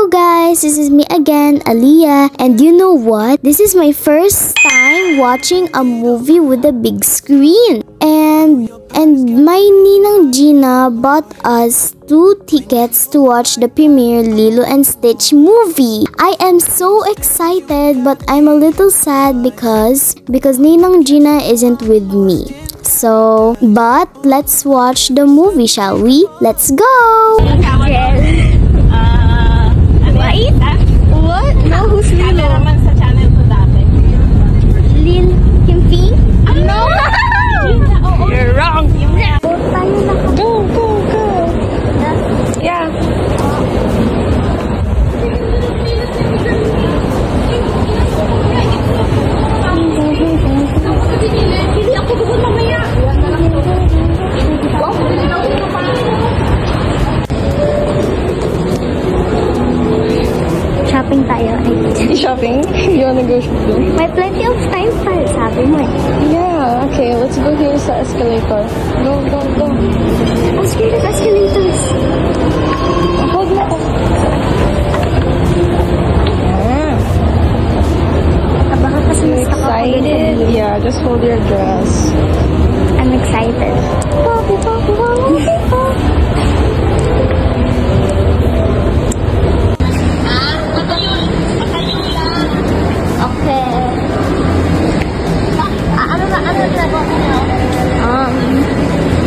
Hello guys, this is me again, Aliyah, and you know what? This is my first time watching a movie with a big screen. And my ninang Gina bought us 2 tickets to watch the premiere Lilo and Stitch movie. I am so excited, but I'm a little sad because ninang Gina isn't with me. So, but let's watch the movie, shall we? Let's go! Wait? What? No, who's Lilo? Cameraman sa channel ko dati. Lil Kimpi? No! You're wrong! Go! Yeah. Hindi ako doon mamaya. Shopping tayo. Shopping? You wanna go shopping? May plenty of time pa, sabi mo eh. Yeah, okay. Let's go here sa escalator. Go. I'm scared of escalators. Hold mo ako. Baka kasi You gusto ko excited? Yeah, just hold your dress. I'm excited.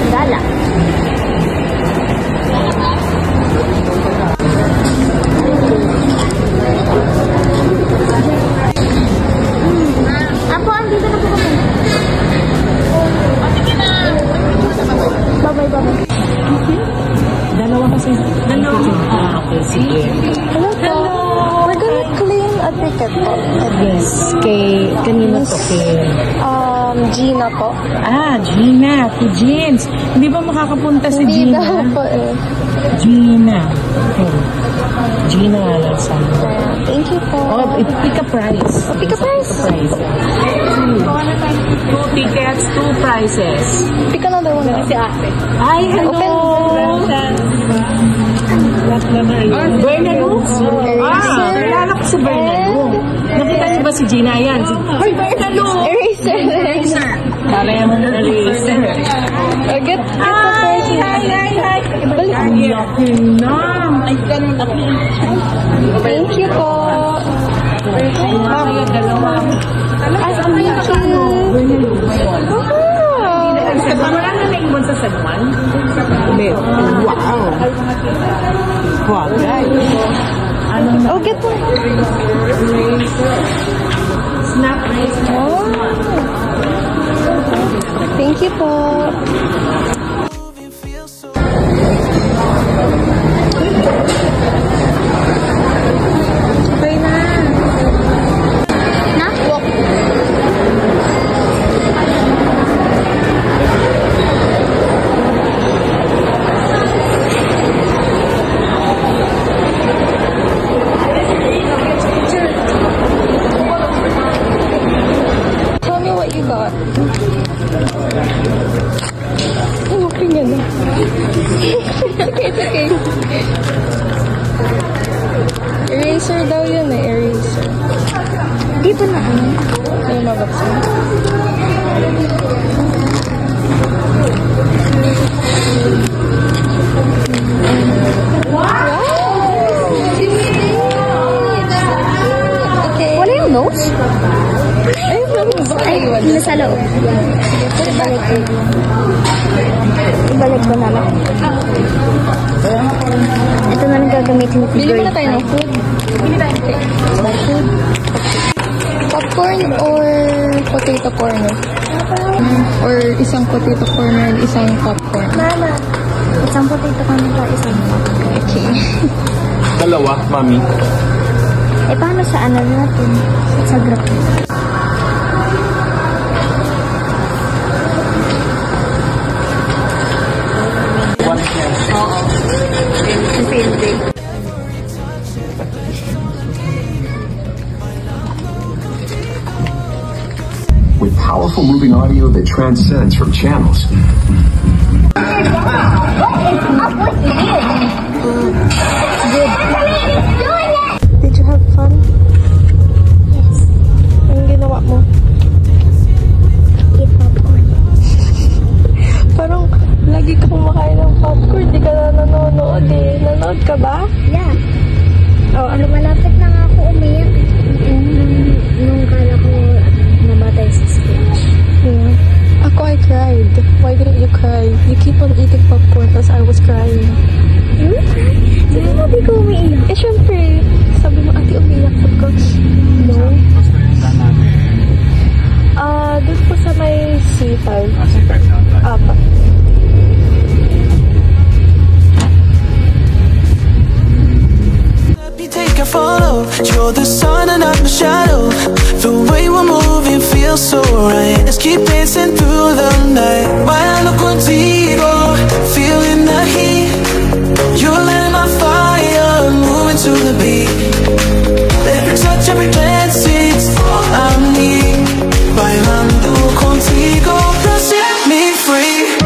Gala. Ako, andito na po kami. Bye-bye. Dalawa kasi. Okay, sige. Hello. We're gonna claim a ticket po. Yes, kanina to Gina po. Gina. To Jeans. Hindi ba makakapunta si Hindi Gina? daw po eh. Gina. Okay. Gina nga lang sana. Thank you po. Pick a price. Pick a price. 2 tickets, 2 prices. Pick another one. Si ate. Hi, hello. Bernardo? Kilala ko si Bernardo. Nakita niyo ba si Gina yan? Hi, Bernardo! Eraser. Kala mo na eraser. Get the person. Hi. Balik. Ay, ganun ako. Thank you po. Kayo dalawa. Wala na naiwan sa Sagman? Wow. Oh, get one. Snap race. Thank you po. Okay na. Walk. Tell me what you got. Okay nga na. It's okay. Eraser daw yun eh, eraser. Di ba na ano? Sa'yo mabaksan. Wow! Okay. Wala yung nose? Ayun lang yung baka iwan. Nasa loob. Ibalik ko na lang. Ito na lang gagamitin ko. Bili muna tayo ng food. Food. Popcorn or potato corner? Or isang potato corner and isang popcorn? Mama, isang potato ka nito, isang popcorn. Okay. Dalawa, mami. Eh, paano sa ano natin? Sa grab. With powerful moving audio that transcends from channels. Good. Malapit na nga ako umiyak. Nung kala ko namatay sa speech. Yeah. Ako, I cried. Why didn't you cry? You keep on eating popcorn because I was crying. You cry? Sabi mo, di ko umiiyak. Eh, syempre. Sabi mo, ate, umiyak ko. No. Doon po sa may C5. Apa. Take a photo, you're the sun and I'm the shadow. The way we're moving feels so right. Let's keep dancing through the night. Bailando contigo, feeling the heat. You're lighting my fire, moving to the beat. Every touch, every glance, it's all I need. Bailando contigo, set me free.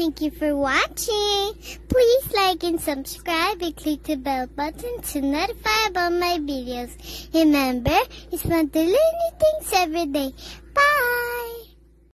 Thank you for watching. Please like and subscribe and click the bell button to notify about my videos. Remember, it's fun to learn new things every day. Bye!